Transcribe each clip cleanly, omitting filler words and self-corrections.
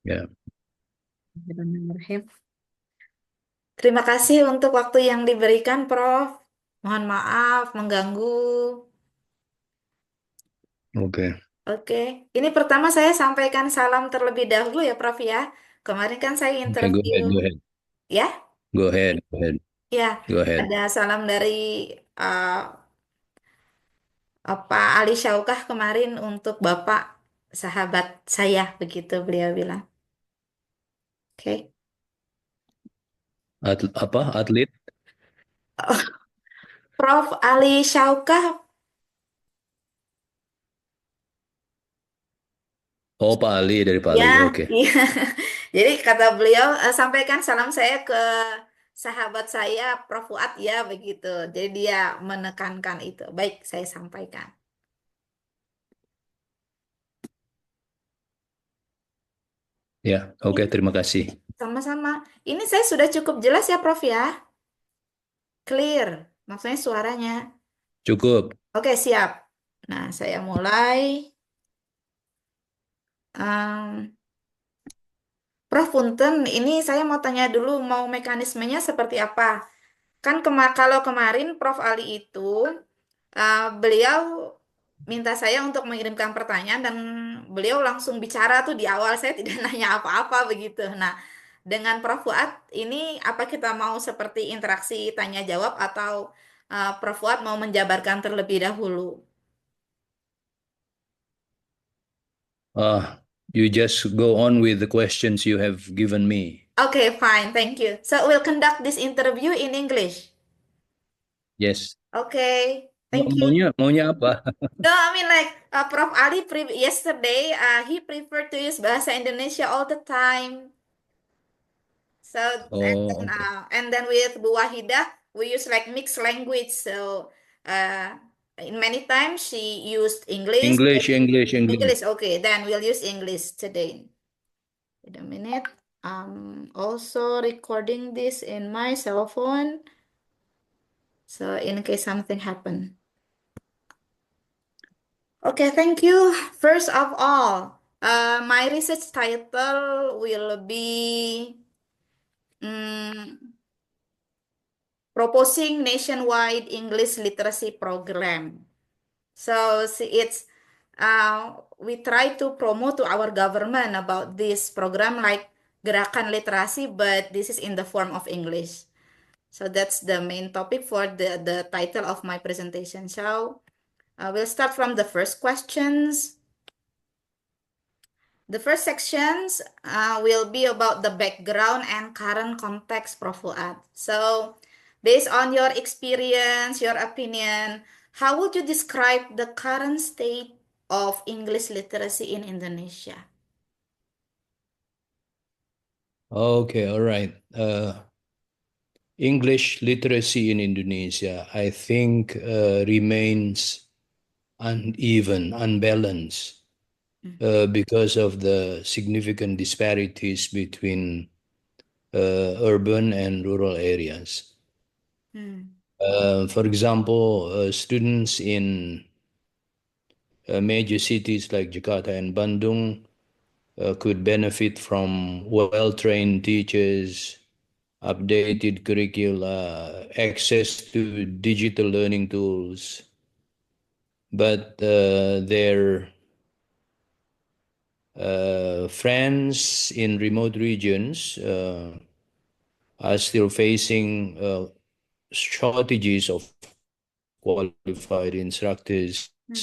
Ya, Bismillahirrahmanirrahim. Terima kasih untuk waktu yang diberikan, Prof. Mohon maaf mengganggu. oke. Oke, ini pertama saya sampaikan salam terlebih dahulu ya, Prof ya. Kemarin kan saya Oke, go interview, ahead, go ahead. ya, Go ahead, go ahead. ya, Go ahead. ada salam dari uh, Pak Ali Syaukah kemarin untuk Bapak sahabat saya, begitu beliau bilang. Oke. Apa? Atlet? Prof. Ali Syaukah. Oh, Pak Ali dari Ya, Bali. Oke. iya. Jadi kata beliau, sampaikan salam saya ke sahabat saya, Prof. Fuad ya, begitu. Jadi dia menekankan itu. Baik, saya sampaikan. Ya, oke, terima kasih. Sama-sama. Ini saya sudah cukup jelas ya, Prof ya? Clear. Maksudnya suaranya. Cukup. Oke, siap. Nah, saya mulai. Em, Prof. Punten, ini saya mau tanya dulu, mau mekanismenya seperti apa? Kan kalau kemarin Prof. Ali itu beliau minta saya untuk mengirimkan pertanyaan dan beliau langsung bicara tuh di awal saya tidak nanya apa-apa begitu. Nah, dengan Prof. Fuad ini apa kita mau seperti interaksi tanya jawab atau Prof. Fuad mau menjabarkan terlebih dahulu? You just go on with the questions you have given me. Okay, fine, thank you. So we'll conduct this interview in English. Yes. Okay, thank you. Maunya apa? No, I mean like Prof. Ali yesterday he preferred to use bahasa Indonesia all the time. So Oh, oke. and then with Bu Wahidah we use like mixed language. So uh, in many times she used English. English, English, English. English, okay. Then we'll use English today. Wait a minute. Also recording this in my cell phone. So in case something happen. Okay, thank you. First of all, my research title will be mm, Proposing Nationwide English Literacy Program. So we try to promote to our government about this program like Gerakan Literasi, but this is in the form of English. So that's the main topic for the title of my presentation. So we'll start from the first questions. The first sections will be about the background and current context, Prof. Fuad. So, based on your experience, your opinion, how would you describe the current state of English literacy in Indonesia? Okay, all right. English literacy in Indonesia, I think, remains uneven, unbalanced, Hmm. because of the significant disparities between urban and rural areas. Hmm. For example, students in major cities like Jakarta and Bandung could benefit from well-trained teachers, updated curricula, access to digital learning tools, but their friends in remote regions are still facing shortages of qualified instructors Hmm.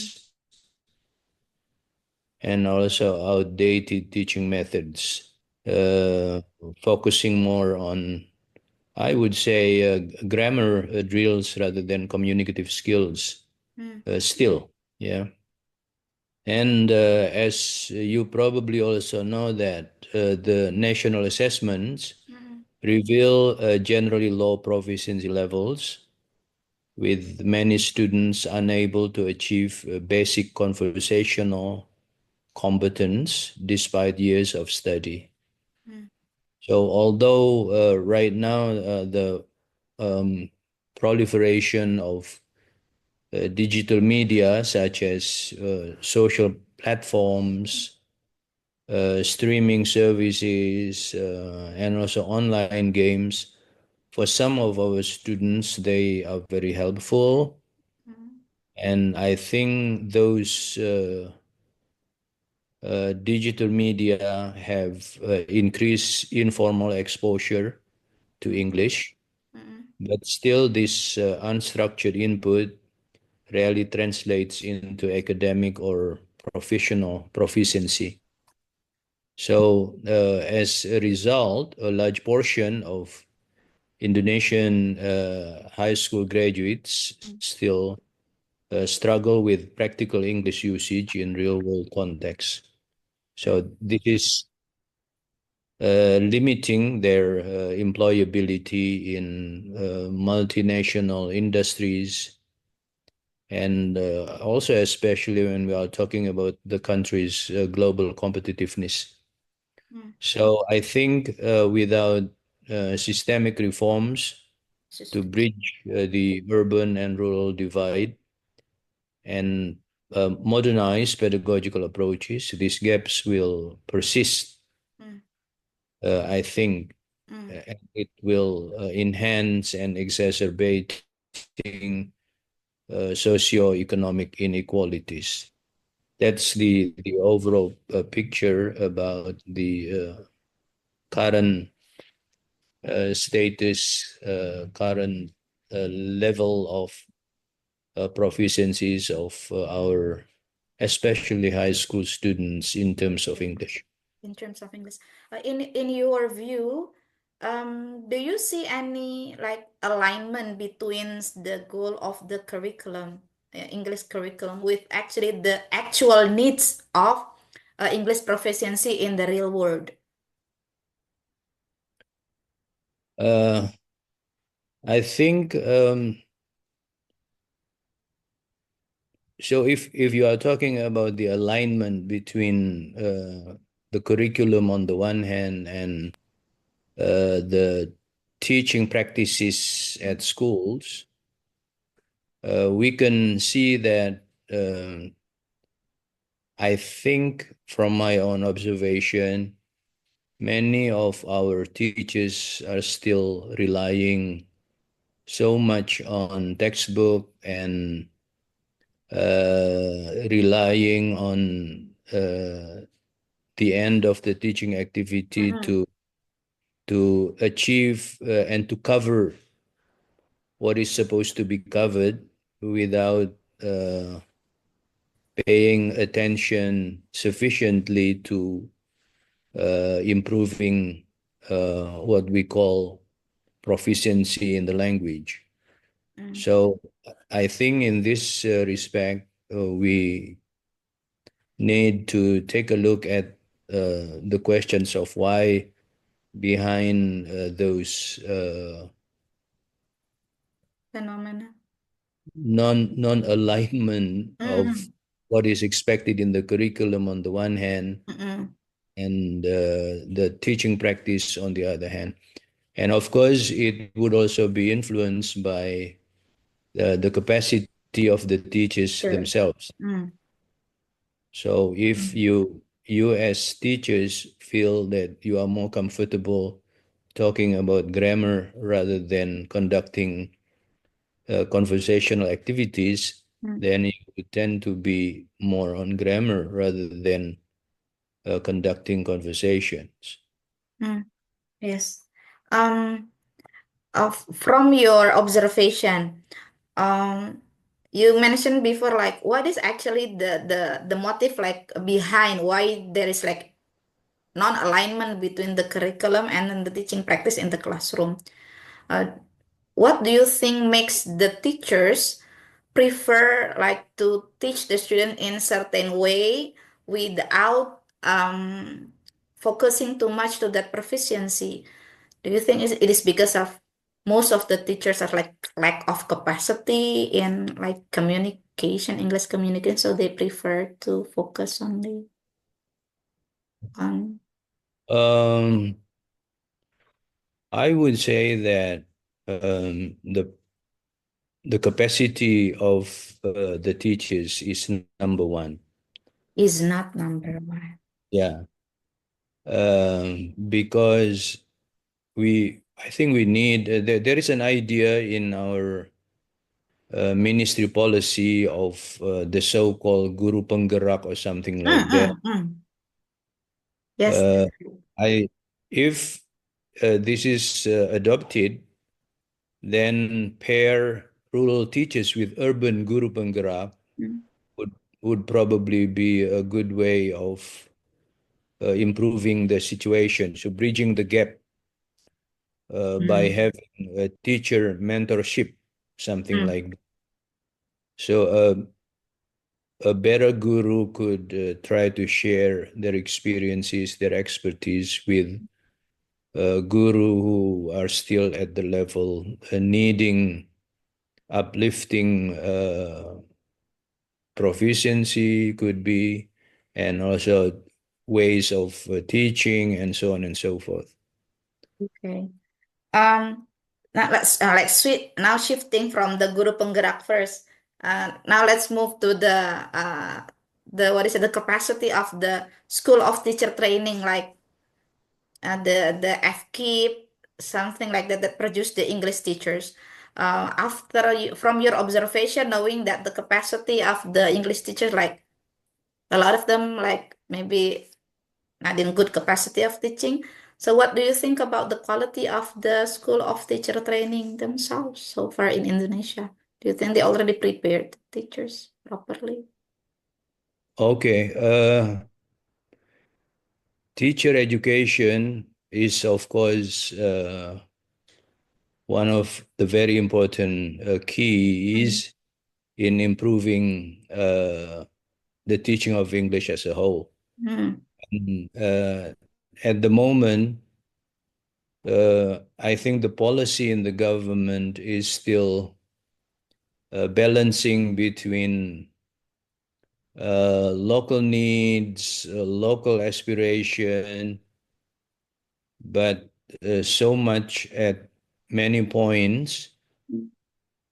and also outdated teaching methods, uh, focusing more on, I would say, grammar drills rather than communicative skills. Hmm. Still, yeah. And as you probably also know that the national assessments Hmm. reveal generally low proficiency levels, with many students unable to achieve basic conversational competence despite years of study. Hmm. So, although right now the um, proliferation of digital media such as social platforms streaming services, and also online games. For some of our students, they are very helpful. Mm, And I think those digital media have increased informal exposure to English, mm, but still, this unstructured input rarely translates into academic or professional proficiency. So, as a result, a large portion of Indonesian high school graduates mm, still struggle with practical English usage in real world context. mm, So, this is limiting their employability in multinational industries, and also especially when we are talking about the country's global competitiveness. mm. So I think without systemic reforms to System. bridge the urban and rural divide and modernize pedagogical approaches, these gaps will persist. Mm, I think mm, it will enhance and exacerbating socioeconomic inequalities. That's the overall picture about the current status, current level of proficiencies of our, especially high school students in terms of English. in terms of English. In your view, do you see any like alignment between the goal of the curriculum, English curriculum, with actually the actual needs of English proficiency in the real world? Uh, I think so. If you are talking about the alignment between the curriculum on the one hand and the teaching practices at schools, we can see that I think from my own observation, many of our teachers are still relying so much on textbook and relying on the end of the teaching activity Mm-mm. to achieve and to cover what is supposed to be covered without uh, paying attention sufficiently to improving what we call proficiency in the language. Mm. So I think in this respect, we need to take a look at the questions of why behind those Phenomena. non alignment of Mm-mm. what is expected in the curriculum on the one hand Mm-mm. and the teaching practice on the other hand. And of course, it would also be influenced by the capacity of the teachers Sure. themselves. Mm. So if Mm. you as teachers feel that you are more comfortable talking about grammar rather than conducting conversational activities, Mm. then you would tend to be more on grammar rather than conducting conversations. Mm. Yes. Um, from your observation, um, you mentioned before, like, what is actually the motive like behind why there is like non-alignment between the curriculum and then the teaching practice in the classroom. Uh, what do you think makes the teachers prefer like to teach the student in certain way without focusing too much to that proficiency? Do you think it is because of most of the teachers are like lack of capacity in like communication, English communication, so they prefer to focus only on. Um, I would say that the capacity of the teachers is number one. Is not number one. Yeah. because I think we need, there is an idea in our ministry policy of the so-called Guru Penggerak or something Mm, like that. mm, mm. Yes. Uh, I if this is adopted, then pair rural teachers with urban Guru Penggerak Mm, would would probably be a good way of improving the situation. So bridging the gap by mm, having a teacher mentorship, something mm, like that. So a better guru could try to share their experiences, their expertise with guru who are still at the level needing uplifting proficiency could be, and also ways of teaching and so on and so forth. okay. Now let's switch now shifting from the guru penggerak first. Now let's move to the what is it, the capacity of the school of teacher training, like the FKIP, something like that, that produce the English teachers. From your observation, knowing that the capacity of the English teachers, like a lot of them, like maybe not in good capacity of teaching. So what do you think about the quality of the school of teacher training themselves so far in Indonesia? Do you think they already prepared teachers properly? Okay, teacher education is, of course, one of the very important Mm, keys in improving the teaching of English as a whole. mm, At the moment, I think the policy in the government is still balancing between local needs, local aspiration, but so much at many points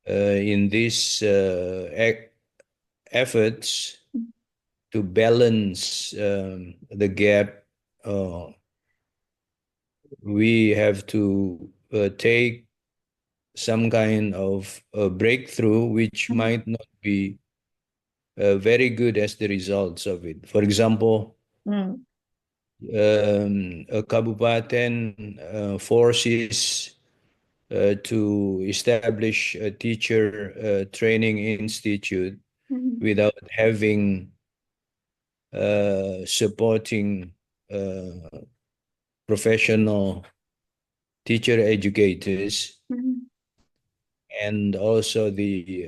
in these efforts to balance the gap, uh, we have to take some kind of breakthrough, which mm, might not be very good as the results of it. For example, mm, a kabupaten forces to establish a teacher training institute mm, without having supporting uh, professional teacher educators, mm, and also the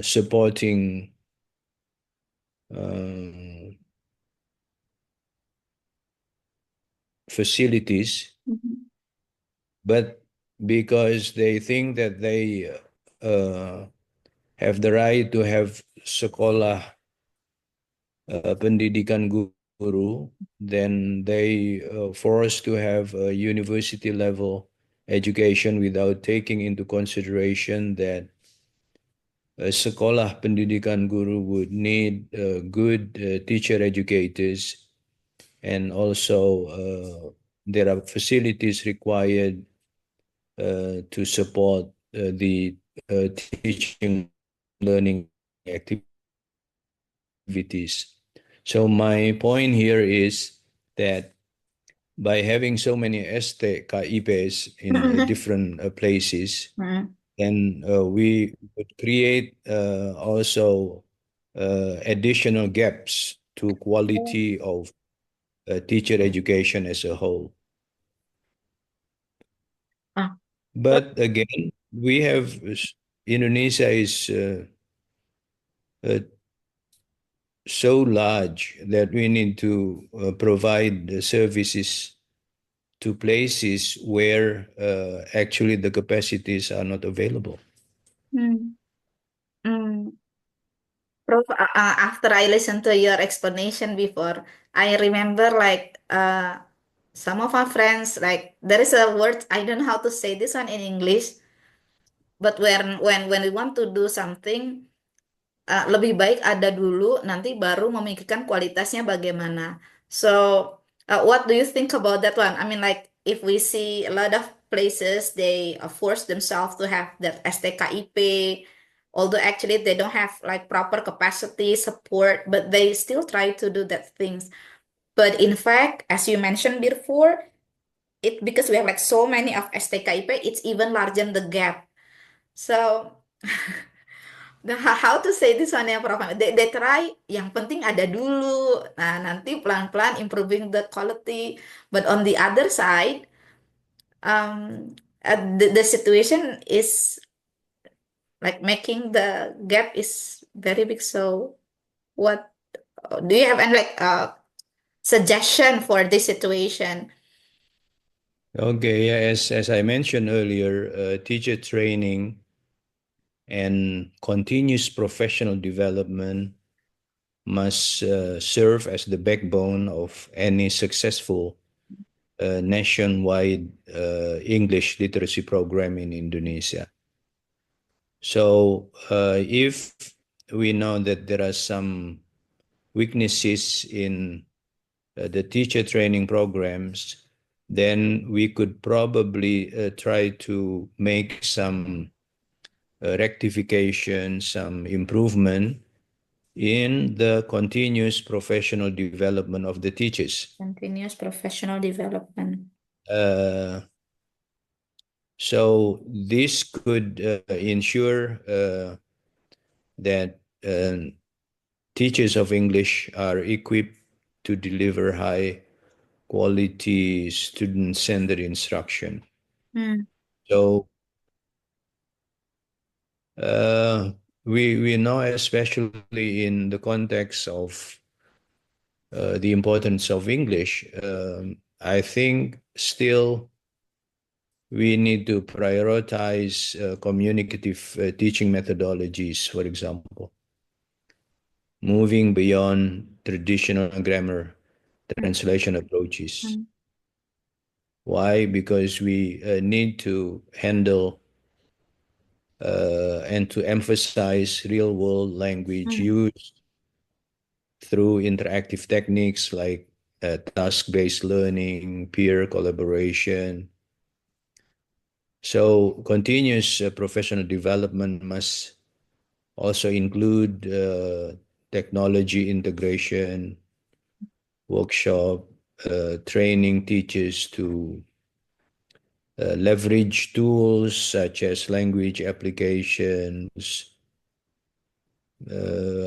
supporting um, facilities, mm, but because they think that they uh, have the right to have sekolah pendidikan guru, then they forced to have a university level education without taking into consideration that sekolah pendidikan guru would need good teacher educators, and also there are facilities required to support the teaching learning activities. So my point here is that by having so many STKIPs in mm, different places, mm. then we would create also additional gaps to quality of teacher education as a whole. Ah, But again, we have Indonesia is uh, so large that we need to provide the services to places where actually the capacities are not available. mm, mm. Prof, after I listened to your explanation before, I remember like some of our friends, like there is a word, I don't know how to say this one in English, but when we want to do something, lebih baik ada dulu, nanti baru memikirkan kualitasnya bagaimana. So What do you think about that one? I mean, like if we see a lot of places, they force themselves to have that STKIP, although actually they don't have like proper capacity support, but they still try to do that things. But in fact, as you mentioned before, it because we have like so many of STKIP, it's even larger the gap. So how to say this one ya Prof? They try, yang penting ada dulu. Nah, nanti pelan-pelan improving the quality. But on the other side, the situation is like making the gap is very big. So what do you have any like suggestion for this situation? Okay, yeah, as I mentioned earlier, teacher training and continuous professional development must serve as the backbone of any successful nationwide English literacy program in Indonesia. So, if we know that there are some weaknesses in the teacher training programs, then we could probably try to make some rectification, some improvement in the continuous professional development of the teachers. Continuous professional development. Uh, so this could ensure that teachers of English are equipped to deliver high quality student-centered instruction. Hmm. So uh, we know, especially in the context of the importance of English, I think still we need to prioritize communicative teaching methodologies, for example, moving beyond traditional grammar translation approaches. Hmm. Why? Because we need to handle and to emphasize real world language Hmm. use through interactive techniques like task based learning, peer collaboration. So, continuous professional development must also include technology integration, workshop, training teachers to leverage tools such as language applications.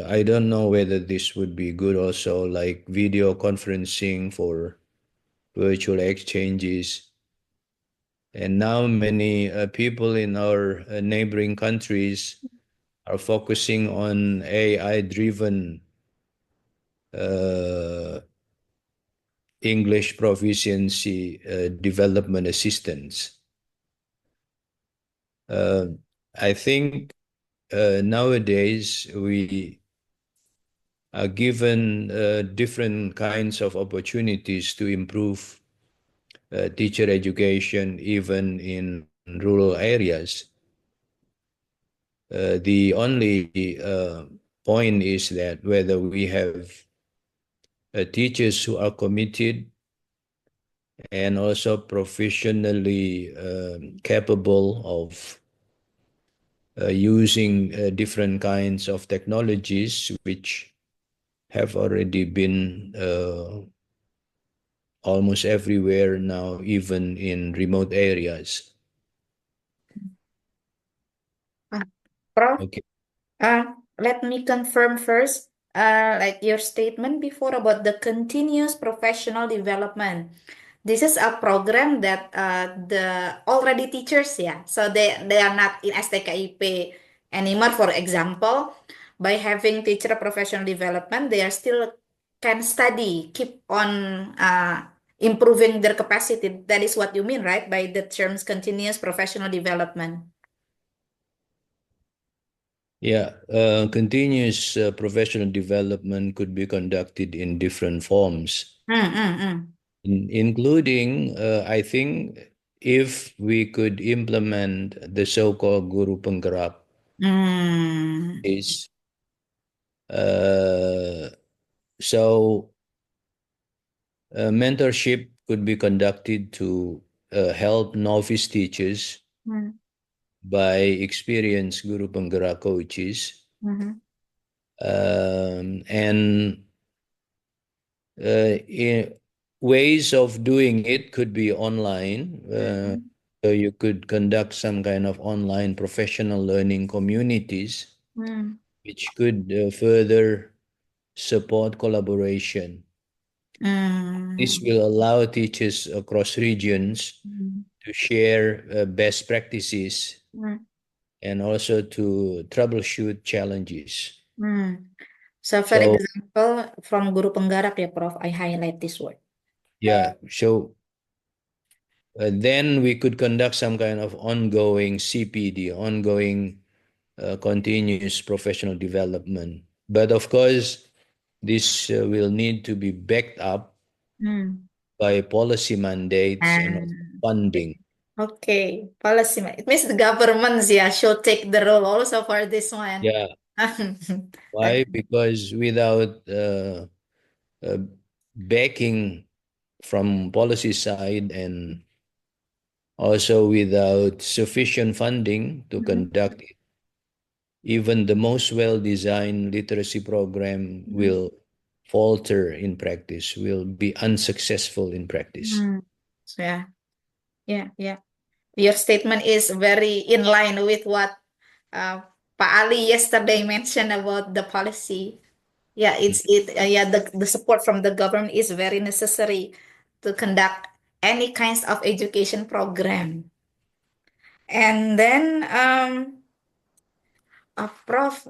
I don't know whether this would be good also, like video conferencing for virtual exchanges. And now many people in our neighboring countries are focusing on AI-driven uh, English proficiency development assistance. Uh, I think nowadays we are given different kinds of opportunities to improve teacher education even in rural areas. The only point is that whether we have teachers who are committed and also professionally capable of using different kinds of technologies which have already been almost everywhere now, even in remote areas. Ah, Prof, Okay. let me confirm first, like your statement before about the continuous professional development. This is a program that the already teachers, yeah, so they are not in STKIP anymore. For example, by having teacher professional development, they are still can study, keep on improving their capacity. That is what you mean, right? By the terms continuous professional development. Yeah, continuous professional development could be conducted in different forms, Hmm, hmm, hmm. including, I think, if we could implement the so-called Guru Penggerak, Hmm. is uh, so Mentorship could be conducted to help novice teachers Hmm. by experienced Guru Penggerak coaches. Mhm. And ways of doing it could be online. Mhm. So you could conduct some kind of online professional learning communities, Hmm. which could further support collaboration. This Hmm. will allow teachers across regions Hmm. to share best practices Hmm. and also to troubleshoot challenges. Hmm. So, for So, example, from Guru Penggarak ya, Prof, I highlight this word. yeah, so then we could conduct some kind of ongoing CPD, ongoing continuous professional development. But of course, this will need to be backed up Hmm. by policy mandates and also And funding. okay, policy. It means the governments, yeah, should take the role also for this one. Yeah, why? Okay. Because without uh, backing from policy side and also without sufficient funding to Mhm. conduct it, even the most well-designed literacy program Mhm. will falter in practice, will be unsuccessful in practice. Hmm. So, yeah, yeah, yeah. Your statement is very in line with what uh, Pak Ali yesterday mentioned about the policy. Yeah, yeah, the support from the government is very necessary to conduct any kinds of education program. And then Prof,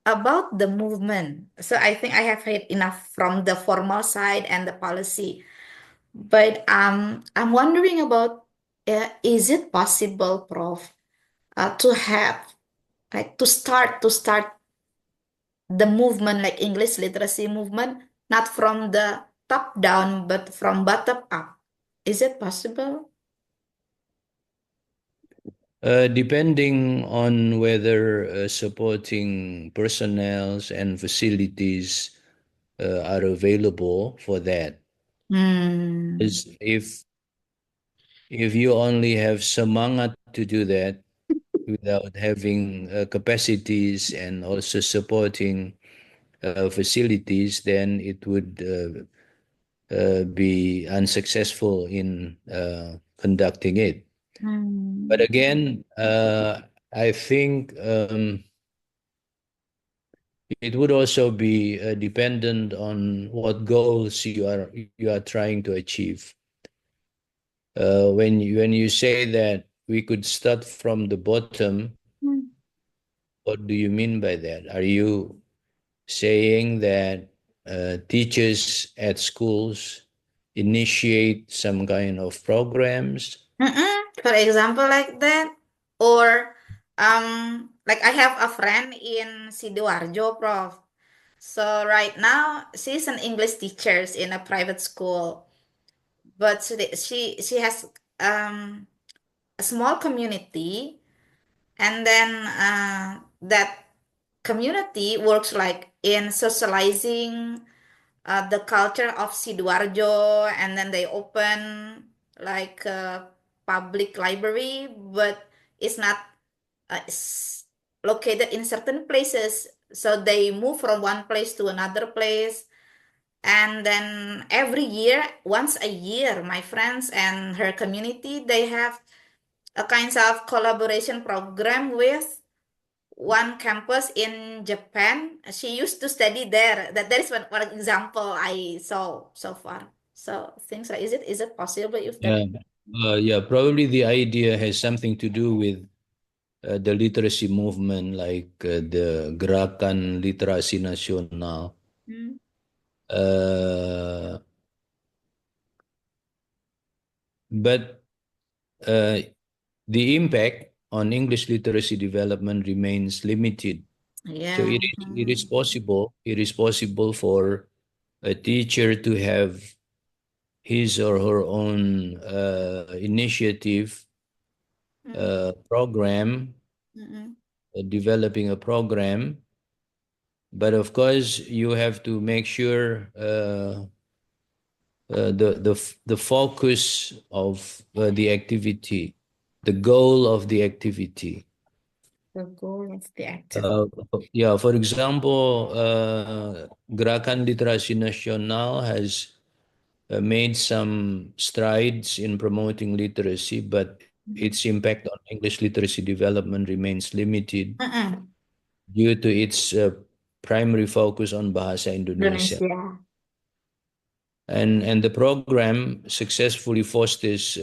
about the movement. So I think I have heard enough from the formal side and the policy. But I'm wondering about is it possible, Prof, to have like to start the movement like English literacy movement, not from the top down, but from bottom up. Is it possible? Depending on whether supporting personnels and facilities are available for that. Hmm. Is if you only have semangat to do that without having capacities and also supporting facilities, then it would be unsuccessful in conducting it. But Hmm. again, I think it would also be dependent on what goals you are trying to achieve. When you say that we could start from the bottom, Hmm. what do you mean by that? Are you saying that teachers at schools initiate some kind of programs? Mm-mm. For example, like that, or like I have a friend in Sidoarjo, Prof. So right now she's an English teacher in a private school, but she has a small community, and then that community works like in socializing the culture of Sidoarjo, and then they open like a public library, but it's not located in certain places. So they move from one place to another place. And then every year, once a year, my friends and her community, they have a kinds of collaboration program with one campus in Japan. She used to study there. That is one example I saw so far. So things like is it possible if that? Yeah, yeah. Probably the idea has something to do with the literacy movement, like the Gerakan Literasi Nasional. Hmm. Uh, but uh, the impact on English literacy development remains limited. So Yeah. it is possible. It is possible for a teacher to have his or her own initiative Mm-mm. program, Mm-mm. developing a program. But of course, you have to make sure the focus of the activity, the goal of the activity. The goal of the activity. Yeah, for example, Gerakan Literasi Nasional has made some strides in promoting literacy, but its impact on English literacy development remains limited Mm-mm. due to its primary focus on Bahasa Indonesia. Indonesia. And the program successfully fosters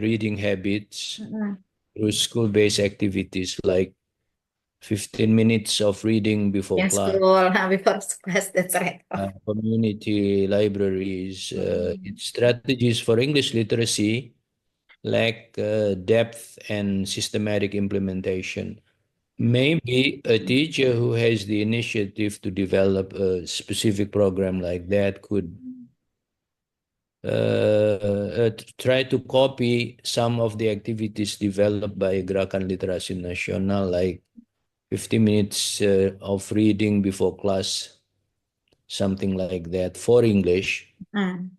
reading habits Mm-mm. through school-based activities like 15 minutes of reading before In class, school, before class, that's right. community libraries. Mm. Its strategies for English literacy lack depth and systematic implementation. Maybe a teacher who has the initiative to develop a specific program like that could try to copy some of the activities developed by Gerakan Literasi Nasional, like 50 minutes of reading before class, something like that for English. Mm.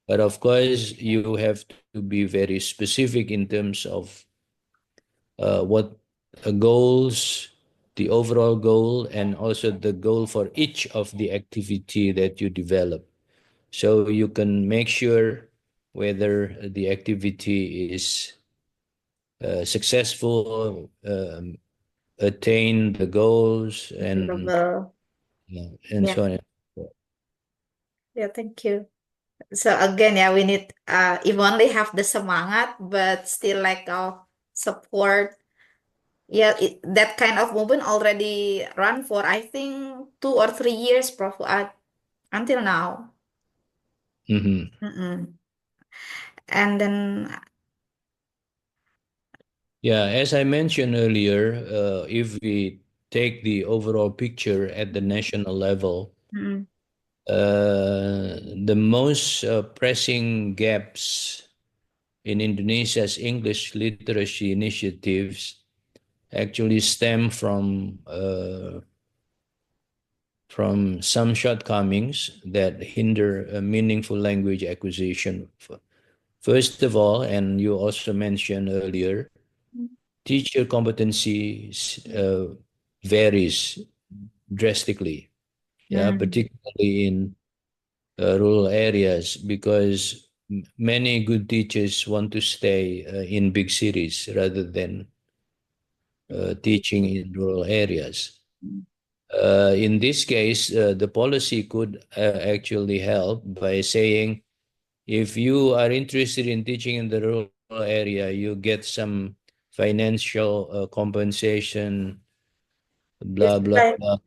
But of course, you have to be very specific in terms of what goals, the overall goal, and also the goal for each of the activity that you develop. So you can make sure whether the activity is successful, attain the goals, and Achievable. and Yeah, so on. And so forth. yeah, thank you. So again, yeah, we need if only have the semangat, but still like support. Yeah, that kind of movement already run for I think 2 or 3 years, Prof. Fuad, until now. Mhm. Mm-mm. And then, Yeah, as I mentioned earlier, if we take the overall picture at the national level, mm, the most pressing gaps in Indonesia's English literacy initiatives actually stem from some shortcomings that hinder meaningful language acquisition. First of all, and you also mentioned earlier, teacher competencies varies drastically, yeah, mm, particularly in rural areas because many good teachers want to stay in big cities rather than teaching in rural areas. In this case, the policy could actually help by saying if you are interested in teaching in the rural area, you get some financial compensation, it's blah, blah, like, blah,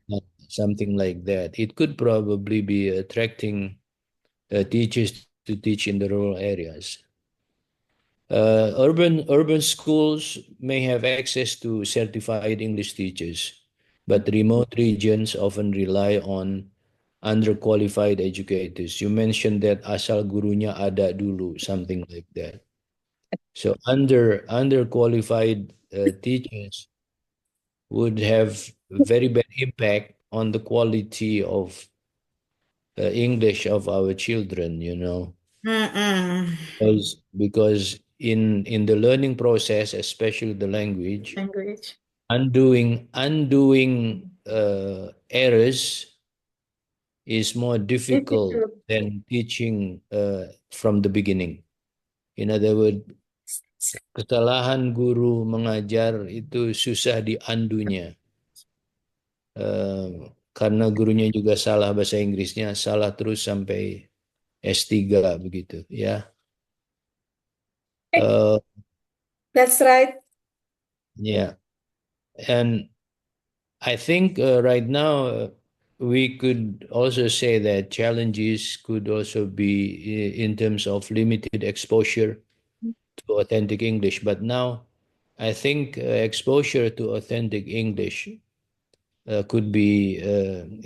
something like that. It could probably be attracting teachers to teach in the rural areas. Urban schools may have access to certified English teachers, but remote regions often rely on underqualified educators. You mentioned that asal gurunya ada dulu, something like that. So underqualified teachers would have very bad impact on the quality of English of our children, you know. mm-mm. Because in the learning process, especially the language, Language. undoing errors is more difficult Difficult. than teaching from the beginning. In other words, kesalahan guru mengajar itu susah diandunya. Karena gurunya juga salah bahasa Inggrisnya, salah terus sampai S3 begitu, ya. Uh, That's right. yeah, and I think right now we could also say that challenges could also be in terms of limited exposure to authentic English. But now I think exposure to authentic English could be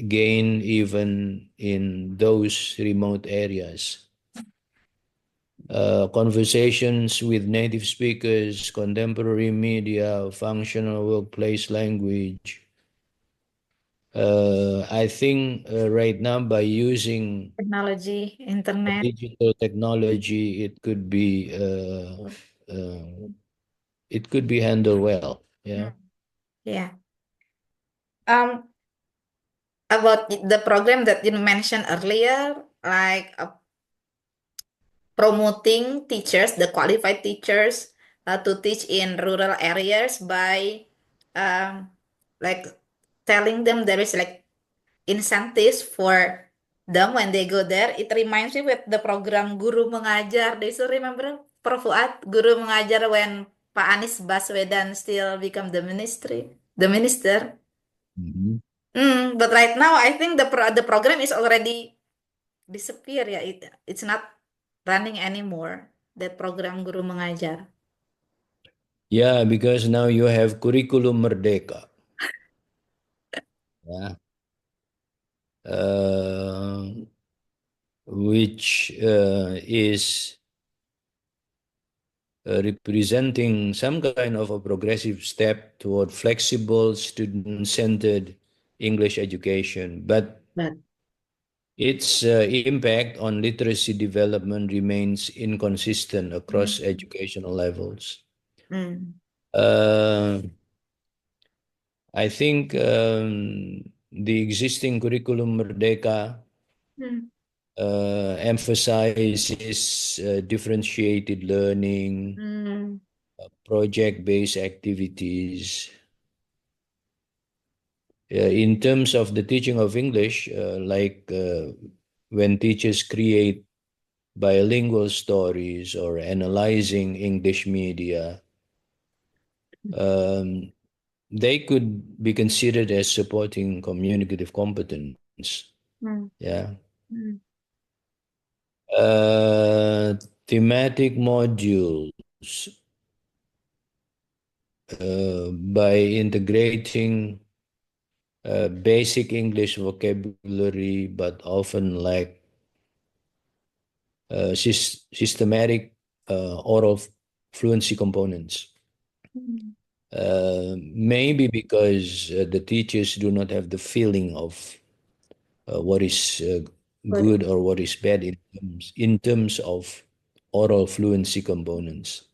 gained even in those remote areas. Conversations with native speakers, contemporary media, functional workplace language, I think right now by using Technology, internet. digital technology, it could be handled well. Yeah. Hmm. Yeah. Um, about the program that you mentioned earlier, like promoting teachers, the qualified teachers, to teach in rural areas by like telling them there is like incentives for them when they go there. It reminds me with the program Guru Mengajar. Do you still remember, Prof. Fuad, Guru Mengajar when Pak Anies Baswedan still become the minister. Mhm. But right now, I think the program is already disappear ya. It's not running anymore. That program Guru Mengajar. Yeah, because now you have Curriculum Merdeka. Yeah. Which is representing some kind of a progressive step toward flexible, student-centered English education. But But its impact on literacy development remains inconsistent across mm, educational levels. mm, Uh, I think the existing curriculum Merdeka mm, emphasizes differentiated learning, mm, project-based activities. In terms of the teaching of English, when teachers create bilingual stories or analyzing English media, um, they could be considered as supporting communicative competence. mm, Yeah. mm, Uh, Thematic modules by integrating basic English vocabulary, but often lack systematic oral fluency components. mm. Maybe because the teachers do not have the feeling of what is Good. good or what is bad in terms of oral fluency components.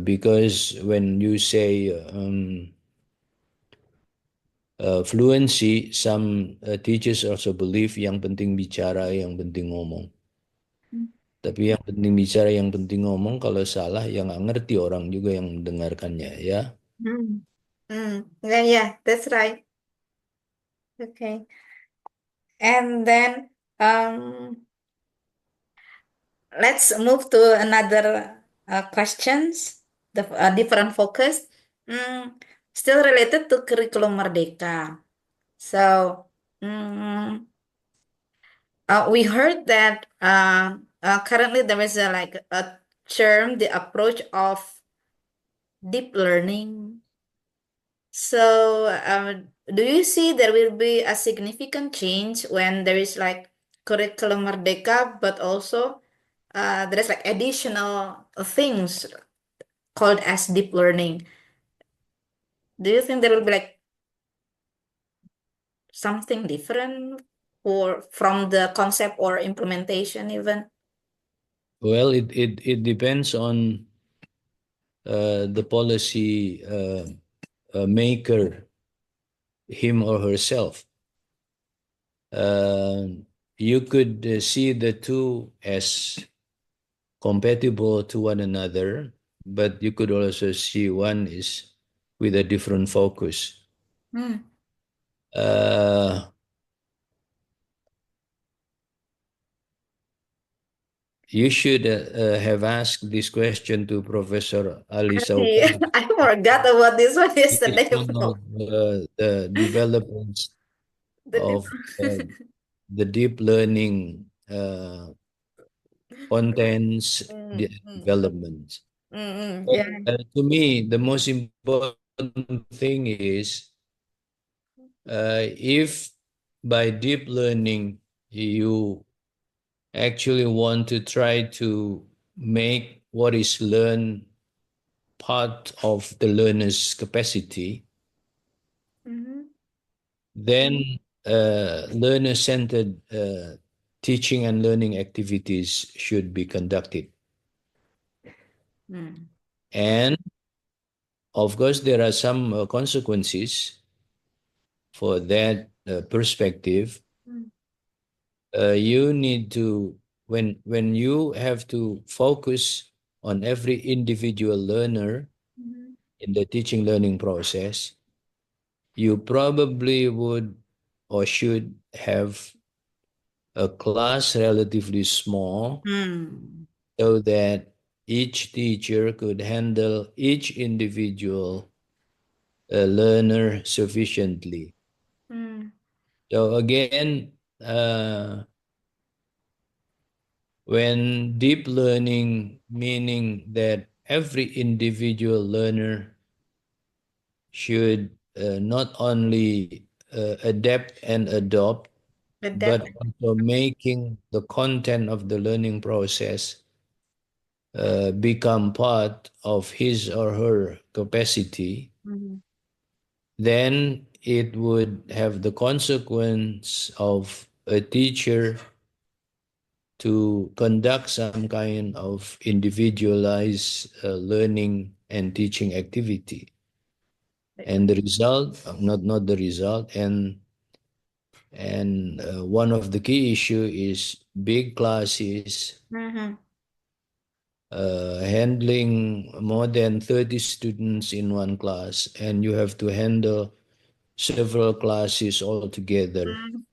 Because when you say fluency, some teachers also believe yang penting bicara, yang penting ngomong. Mm, Tapi yang penting bicara, yang penting ngomong, kalau salah, yang nggak ngerti orang juga yang mendengarkannya, ya. mm, Yeah, yeah, that's right. Okay. And then let's move to another questions, the different focus. Mm, Still related to curriculum Merdeka. So, mm, we heard that currently there is a like a term, the approach of deep learning. So, do you see there will be a significant change when there is like curriculum Merdeka, but also there is like additional things called as deep learning? Do you think there will be like something different or from the concept or implementation even? Well, it depends on the policy maker, him or herself. Uh, you could see the two as compatible to one another, but you could also see one is with a different focus. Hmm. Uh, you should have asked this question to Professor Ali Saukan. I forgot about this one He is yesterday, one bro. of the developers The of the deep learning contents Mm, mm, development. yeah. To me, the most important thing is if by deep learning you actually want to try to make what is learned part of the learner's capacity, Mhm. then learner-centered teaching and learning activities should be conducted. Hmm. And of course, there are some consequences for that perspective. Hmm. You need to, when you have to focus on every individual learner Mhm. in the teaching learning process, you probably would or should have a class relatively small Hmm. so that each teacher could handle each individual learner sufficiently. Hmm. So again, when deep learning, meaning that every individual learner should not only adapt and adopt, Adapt. but also making the content of the learning process become part of his or her capacity, Mhm. then it would have the consequence of a teacher to conduct some kind of individualized learning and teaching activity. And the result, not the result, and one of the key issue is big classes Mhm. handling more than 30 students in one class, and you have to handle several classes all together. Mm.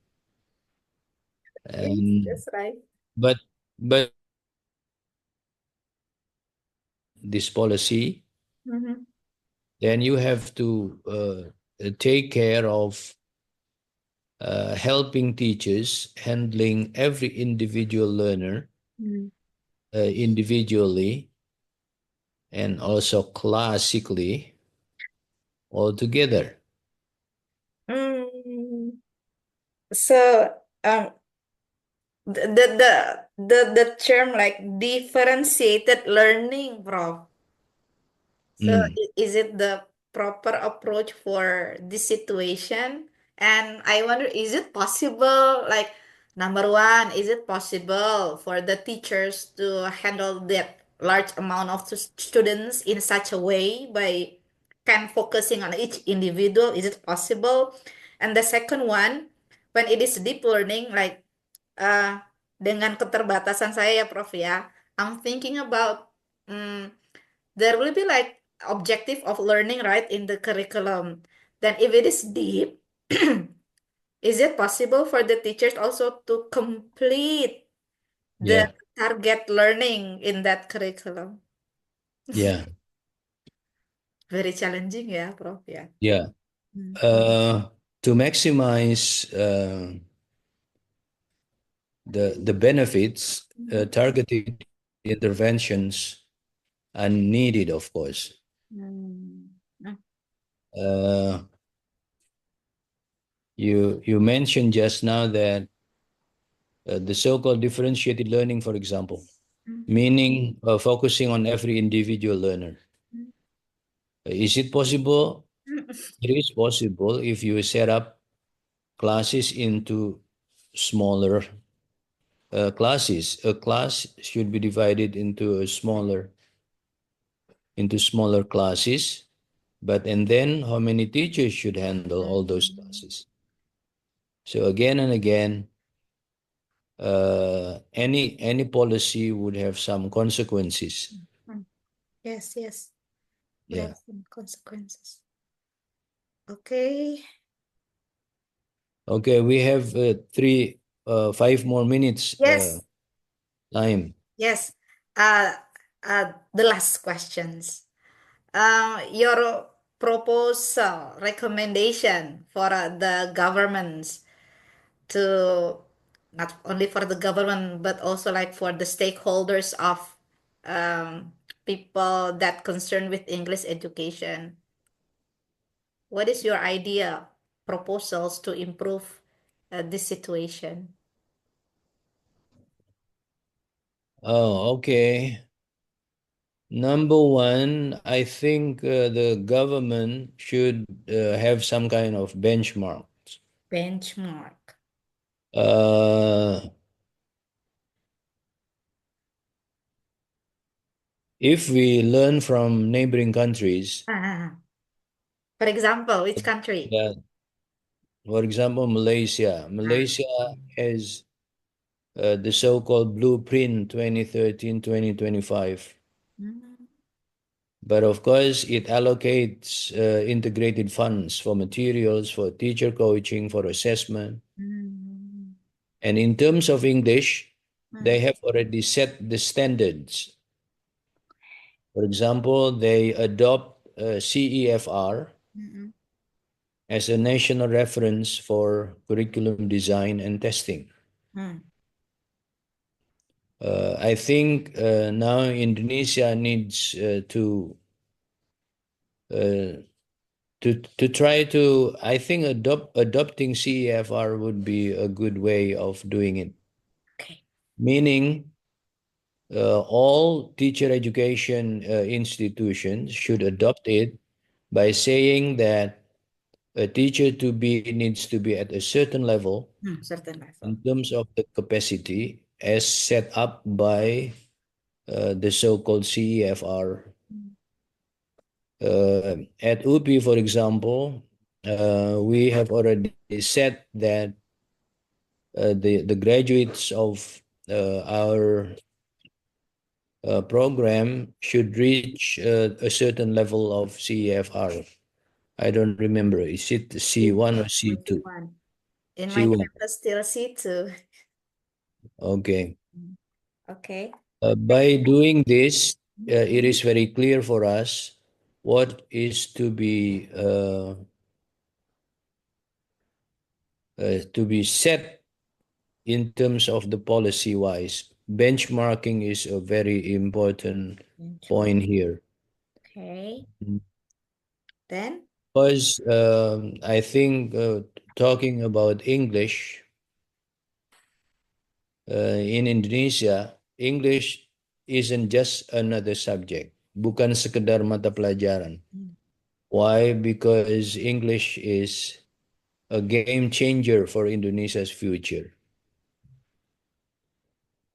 Yes, And that's right. but this policy, Mhm. then you have to take care of helping teachers handling every individual learner Mm. individually and also classically all together. Mm. So, um, the term like differentiated learning, Prof. So Mm. is it the proper approach for this situation? And I wonder, is it possible, like, number one, is it possible for the teachers to handle that large amount of students in such a way by kind of focusing on each individual? Is it possible? And the second one, when it is deep learning, like, uh, dengan keterbatasan saya ya, Prof ya, I'm thinking about, mm, there will be like objective of learning, right, in the curriculum. Then if it is deep, is it possible for the teachers also to complete the Yeah, target learning in that curriculum? yeah, Very challenging ya, Prof ya. yeah. Hmm. Uh, to maximize the benefits, Mhm. targeted interventions are needed, of course. Hmm. Uh, you mentioned just now that the so-called differentiated learning, for example, meaning focusing on every individual learner. Is it possible? It is possible if you set up classes into smaller classes. A class should be divided into smaller classes, but and then how many teachers should handle all those Hmm. classes? So again and again, any policy would have some consequences. Hmm. Yes, yes. Would Yeah. have some consequences. Okay. Okay, we have 5 more minutes Yes, time. yes. The last questions. Your proposal recommendation for the governments to, not only for the government but also like for the stakeholders of, people that concerned with English education. What is your idea, proposals to improve this situation? Oh, okay. Number one, I think the government should have some kind of benchmark. Benchmark. Uh, if we learn from neighboring countries, Ah, for example, which country? that, for example, Malaysia. Ah. Malaysia has the so-called Blueprint 2013-2025. Hmm. But of course, it allocates integrated funds for materials, for teacher coaching, for assessment. Hmm. And in terms of English, Hmm. they have already set the standards. For example, they adopt CEFR Hmm. as a national reference for curriculum design and testing. Hmm. I think now Indonesia needs uh, to try to, I think adopting CEFR would be a good way of doing it. Okay. Meaning, all teacher education institutions should adopt it by saying that a teacher to be needs to be at a certain level Certain level. in terms of the capacity as set up by the so-called CEFR. Hmm. At UPI, for example, we have already said that the graduates of our program should reach a certain level of CEFR. I don't remember. Is it C1 or C2? C1. In my C1. campus, still C2. Okay. Hmm. Okay. By doing this, it is very clear for us what is to be set in terms of the policy wise. Benchmarking is a very important Benchmark. point here. Okay. Then? Because I think talking about English in Indonesia, English isn't just another subject, bukan sekedar mata pelajaran. Hmm. Why? Because English is a game changer for Indonesia's future.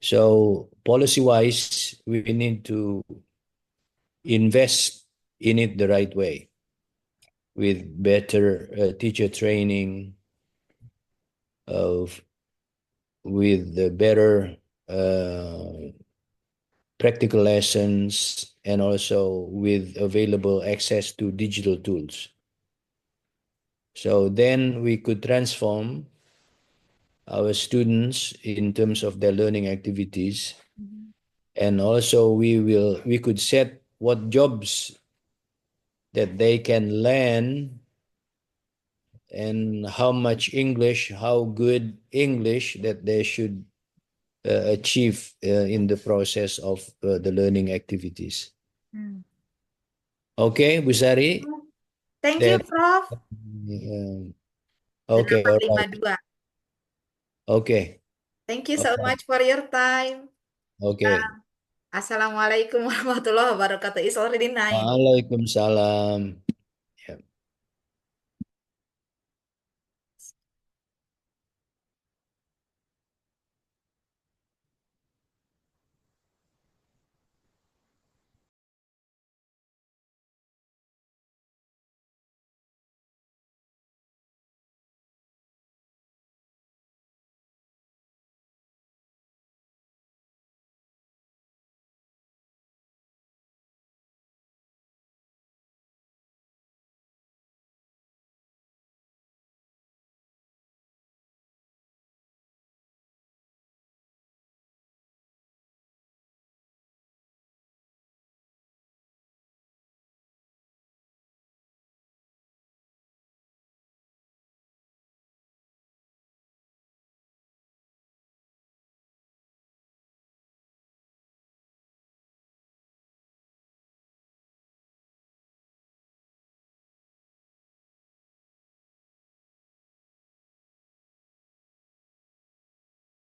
So policy-wise, we need to invest in it the right way with better teacher training, of with the better practical lessons, and also with available access to digital tools. So then we could transform our students in terms of their learning activities, Mhm. and also we could set what jobs that they can learn and how much English, how good English that they should achieve in the process of the learning activities. Hmm. Okay, Bu Sari, Thank you, that Prof. okay, all right, 852. okay, Thank you all so right, much for your time. okay. Assalamualaikum warahmatullahi wabarakatuh. It's already 9. Waalaikumsalam.